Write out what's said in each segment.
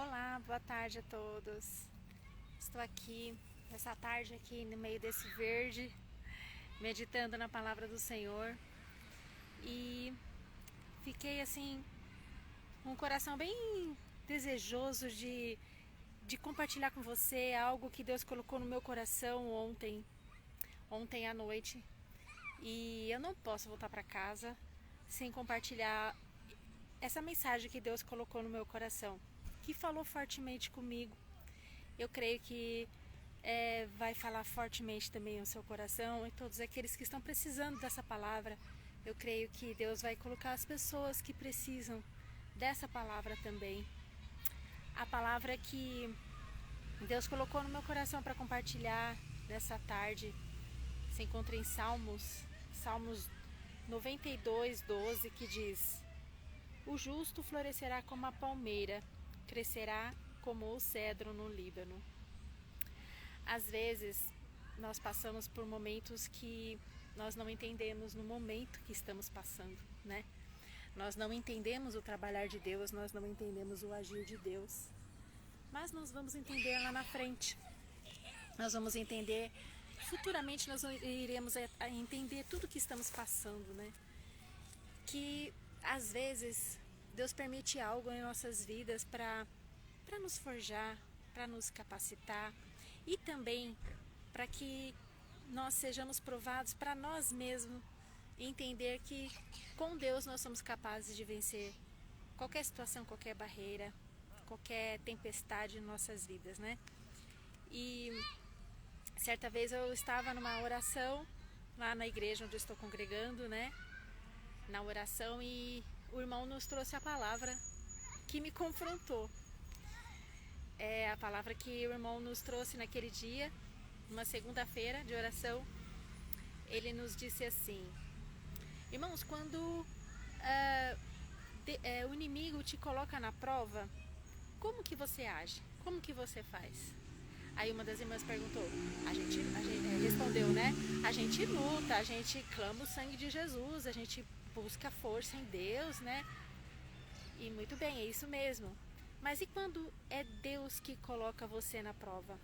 Olá, boa tarde a todos. Estou aqui, nessa tarde aqui no meio desse verde, meditando na palavra do Senhor e fiquei assim, com um coração bem desejoso de compartilhar com você algo que Deus colocou no meu coração ontem à noite. E eu não posso voltar para casa sem compartilhar essa mensagem que Deus colocou no meu coração, que falou fortemente comigo. Eu creio que vai falar fortemente também no seu coração e todos aqueles que estão precisando dessa palavra. Eu creio que Deus vai colocar as pessoas que precisam dessa palavra também. A palavra que Deus colocou no meu coração para compartilhar nessa tarde se encontra em Salmos 92:12, que diz: o justo florescerá como a palmeira, crescerá como o cedro no Líbano. Às vezes, nós passamos por momentos que nós não entendemos no momento que estamos passando, né? Nós não entendemos o trabalhar de Deus, nós não entendemos o agir de Deus. Mas nós vamos entender lá na frente. Nós vamos entender, futuramente nós iremos entender tudo que estamos passando, né? Que às vezes Deus permite algo em nossas vidas para nos forjar, para nos capacitar e também para que nós sejamos provados para nós mesmos entender que com Deus nós somos capazes de vencer qualquer situação, qualquer barreira, qualquer tempestade em nossas vidas, né? E certa vez eu estava numa oração lá na igreja onde eu estou congregando, né? Na oração, e o irmão nos trouxe a palavra que me confrontou. É a palavra que o irmão nos trouxe naquele dia, uma segunda-feira de oração. Ele nos disse assim: irmãos, quando o inimigo te coloca na prova, como que você age? Como que você faz? Aí uma das irmãs perguntou, a gente respondeu, né? A gente luta, a gente clama o sangue de Jesus, a gente busca força em Deus, né? E muito bem, é isso mesmo. Mas e quando é Deus que coloca você na prova?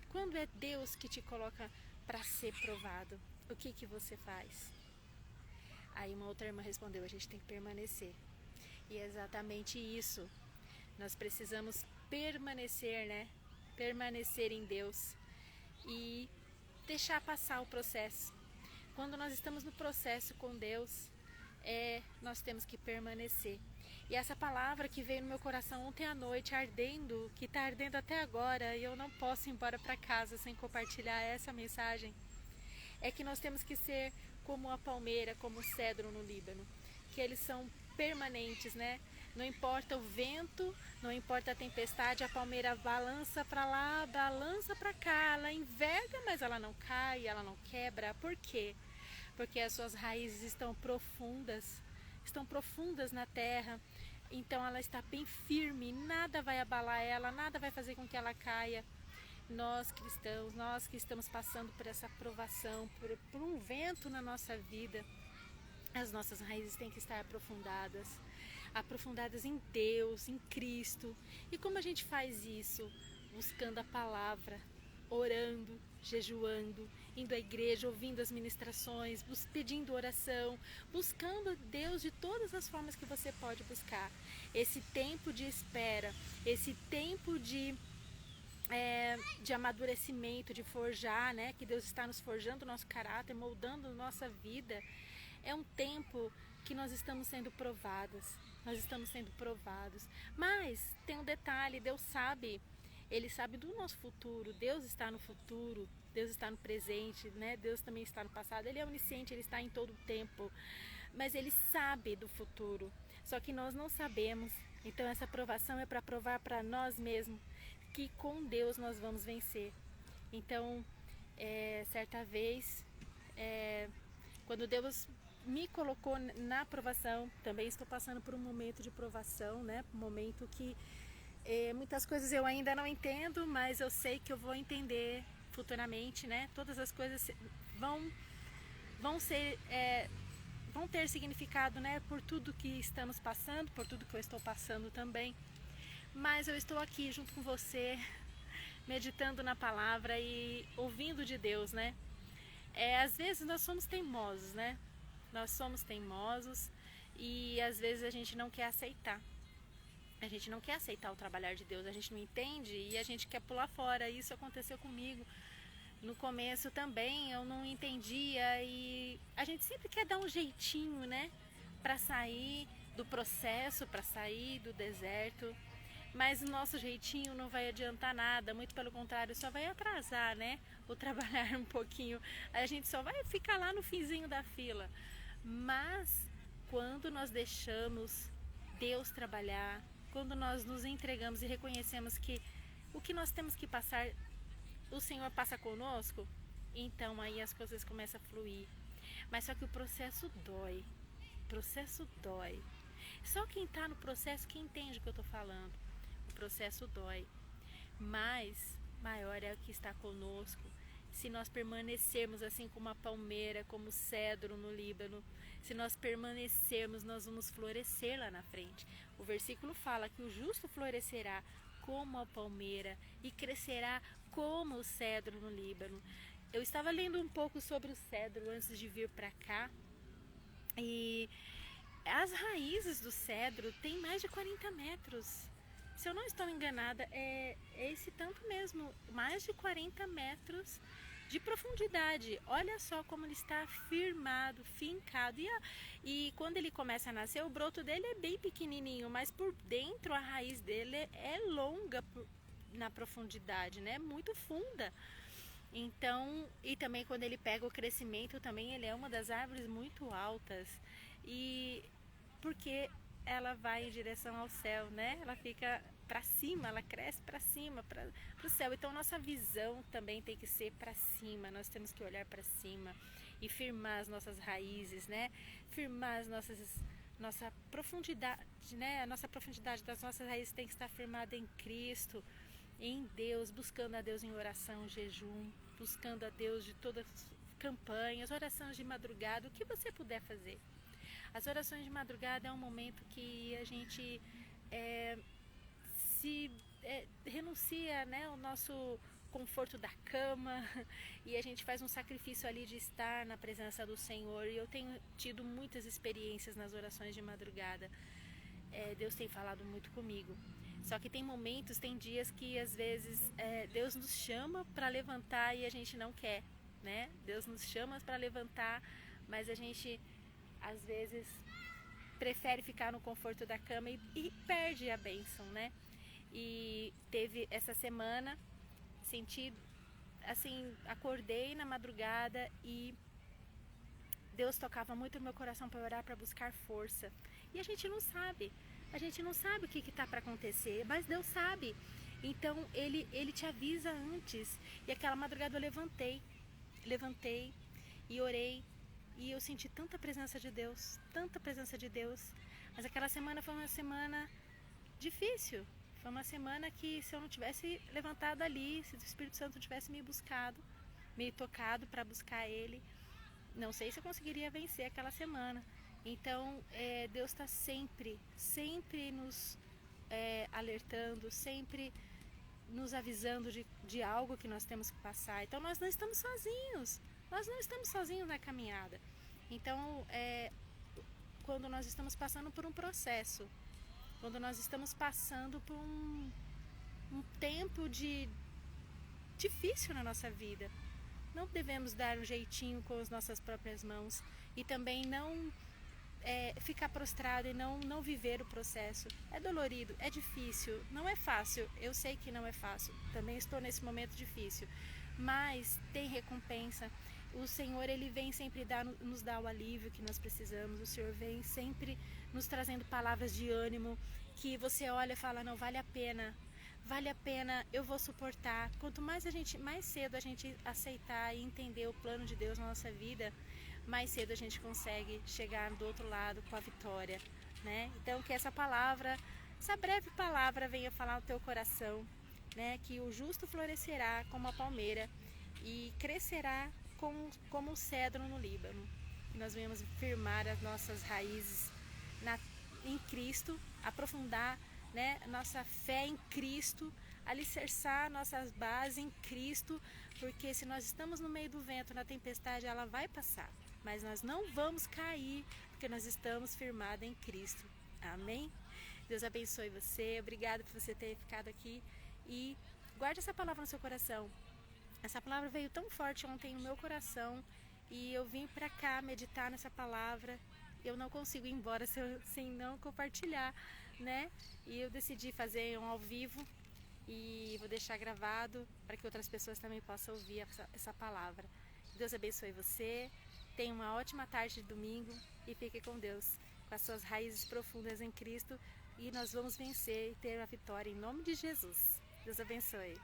Quando é Deus que te coloca para ser provado, o que você faz? Aí uma outra irmã respondeu, a gente tem que permanecer. E é exatamente isso. Nós precisamos permanecer, né? Permanecer em Deus e deixar passar o processo. Quando nós estamos no processo com Deus, nós temos que permanecer. E essa palavra que veio no meu coração ontem à noite, ardendo, que está ardendo até agora, e eu não posso ir embora para casa sem compartilhar essa mensagem, é que nós temos que ser como a palmeira, como o cedro no Líbano, que eles são permanentes, né? Não importa o vento, não importa a tempestade, a palmeira balança para lá, balança para cá, ela enverga, mas ela não cai, ela não quebra. Por quê? Porque as suas raízes estão profundas na terra, então ela está bem firme, nada vai abalar ela, nada vai fazer com que ela caia. Nós cristãos, nós que estamos passando por essa provação, por um vento na nossa vida, as nossas raízes têm que estar aprofundadas em Deus, em Cristo. E como a gente faz isso? Buscando a palavra, orando, jejuando, indo à igreja, ouvindo as ministrações, pedindo oração, buscando Deus de todas as formas que você pode buscar. Esse tempo de espera, esse tempo de amadurecimento, de forjar, né? Que Deus está nos forjando o nosso caráter, moldando a nossa vida. É um tempo que nós estamos sendo provados. Mas tem um detalhe, Deus sabe. Ele sabe do nosso futuro. Deus está no futuro, Deus está no presente, né? Deus também está no passado. Ele é onisciente, Ele está em todo o tempo. Mas Ele sabe do futuro. Só que nós não sabemos. Então essa provação é para provar para nós mesmos que com Deus nós vamos vencer. Então, certa vez, quando Deus me colocou na provação, também estou passando por um momento de provação, né? Um momento que muitas coisas eu ainda não entendo, mas eu sei que eu vou entender futuramente, né? Todas as coisas vão ter significado, né? Por tudo que estamos passando, por tudo que eu estou passando também. mas eu estou aqui junto com você, meditando na palavra e ouvindo de Deus, né? Às vezes nós somos teimosos, né? Nós somos teimosos e às vezes a gente não quer aceitar. A gente não quer aceitar o trabalhar de Deus, a gente não entende e a gente quer pular fora. Isso aconteceu comigo. No começo também eu não entendia e a gente sempre quer dar um jeitinho, né? Para sair do processo, para sair do deserto. Mas o nosso jeitinho não vai adiantar nada, muito pelo contrário, só vai atrasar, né? O trabalhar um pouquinho. A gente só vai ficar lá no finzinho da fila. Mas quando nós deixamos Deus trabalhar, quando nós nos entregamos e reconhecemos que o que nós temos que passar, o Senhor passa conosco, então aí as coisas começam a fluir. Mas só que o processo dói. O processo dói. Só quem está no processo que entende o que eu estou falando. O processo dói. Mas maior é o que está conosco. Se nós permanecermos assim como a palmeira, como o cedro no Líbano, se nós permanecermos, nós vamos florescer lá na frente. O versículo fala que o justo florescerá como a palmeira e crescerá como o cedro no Líbano. Eu estava lendo um pouco sobre o cedro antes de vir para cá e as raízes do cedro têm mais de 40 metros. Se eu não estou enganada, é esse tanto mesmo, mais de 40 metros de profundidade. Olha só como ele está firmado, fincado. E quando ele começa a nascer, o broto dele é bem pequenininho, mas por dentro a raiz dele é longa na profundidade, né? Muito funda. Então, e também quando ele pega o crescimento, também ele é uma das árvores muito altas. E porque ela vai em direção ao céu, né? Ela fica para cima, ela cresce para cima, para o céu. Então nossa visão também tem que ser para cima. Nós temos que olhar para cima e firmar as nossas raízes, né? Firmar as nossa profundidade, né? A nossa profundidade das nossas raízes tem que estar firmada em Cristo, em Deus, buscando a Deus em oração, jejum, buscando a Deus de todas as campanhas, orações de madrugada, o que você puder fazer. As orações de madrugada é um momento que a gente renuncia, né, o nosso conforto da cama e a gente faz um sacrifício ali de estar na presença do Senhor. E eu tenho tido muitas experiências nas orações de madrugada. Deus tem falado muito comigo. Só que tem momentos, tem dias que às vezes Deus nos chama para levantar e a gente não quer, né? Deus nos chama para levantar, mas a gente às vezes prefere ficar no conforto da cama e perde a bênção, né? E teve essa semana, senti assim, acordei na madrugada e Deus tocava muito no meu coração para orar, para buscar força. E a gente não sabe o que está para acontecer, mas Deus sabe. Então Ele te avisa antes. E aquela madrugada eu levantei e orei. E eu senti tanta presença de Deus. Mas aquela semana foi uma semana difícil. Foi uma semana que se eu não tivesse levantado ali, se o Espírito Santo tivesse me buscado, me tocado para buscar Ele, não sei se eu conseguiria vencer aquela semana. Então Deus está sempre nos alertando, sempre nos avisando de algo que nós temos que passar. Então nós não estamos sozinhos. Nós não estamos sozinhos na caminhada. Então, quando nós estamos passando por um processo, quando nós estamos passando por um tempo difícil na nossa vida, não devemos dar um jeitinho com as nossas próprias mãos e também não ficar prostrado e não viver o processo. É dolorido, é difícil, não é fácil. Eu sei que não é fácil, também estou nesse momento difícil, mas tem recompensa. O Senhor, Ele vem sempre nos dar o alívio que nós precisamos. O Senhor vem sempre nos trazendo palavras de ânimo, que você olha e fala, não, vale a pena, eu vou suportar. Quanto mais cedo a gente aceitar e entender o plano de Deus na nossa vida, mais cedo a gente consegue chegar do outro lado com a vitória, né? Então que essa breve palavra venha falar no teu coração, né? Que o justo florescerá como a palmeira e crescerá como o cedro no Líbano. Que nós venhamos firmar as nossas raízes em Cristo, aprofundar né, nossa fé em Cristo, alicerçar nossas bases em Cristo, porque se nós estamos no meio do vento, na tempestade, ela vai passar, mas nós não vamos cair, porque nós estamos firmados em Cristo. Amém? Deus abençoe você, obrigada por você ter ficado aqui e guarde essa palavra no seu coração. Essa palavra veio tão forte ontem no meu coração e eu vim para cá meditar nessa palavra. Eu não consigo ir embora sem não compartilhar, né? E eu decidi fazer um ao vivo e vou deixar gravado para que outras pessoas também possam ouvir essa palavra. Deus abençoe você, tenha uma ótima tarde de domingo e fique com Deus, com as suas raízes profundas em Cristo, e nós vamos vencer e ter a vitória em nome de Jesus. Deus abençoe.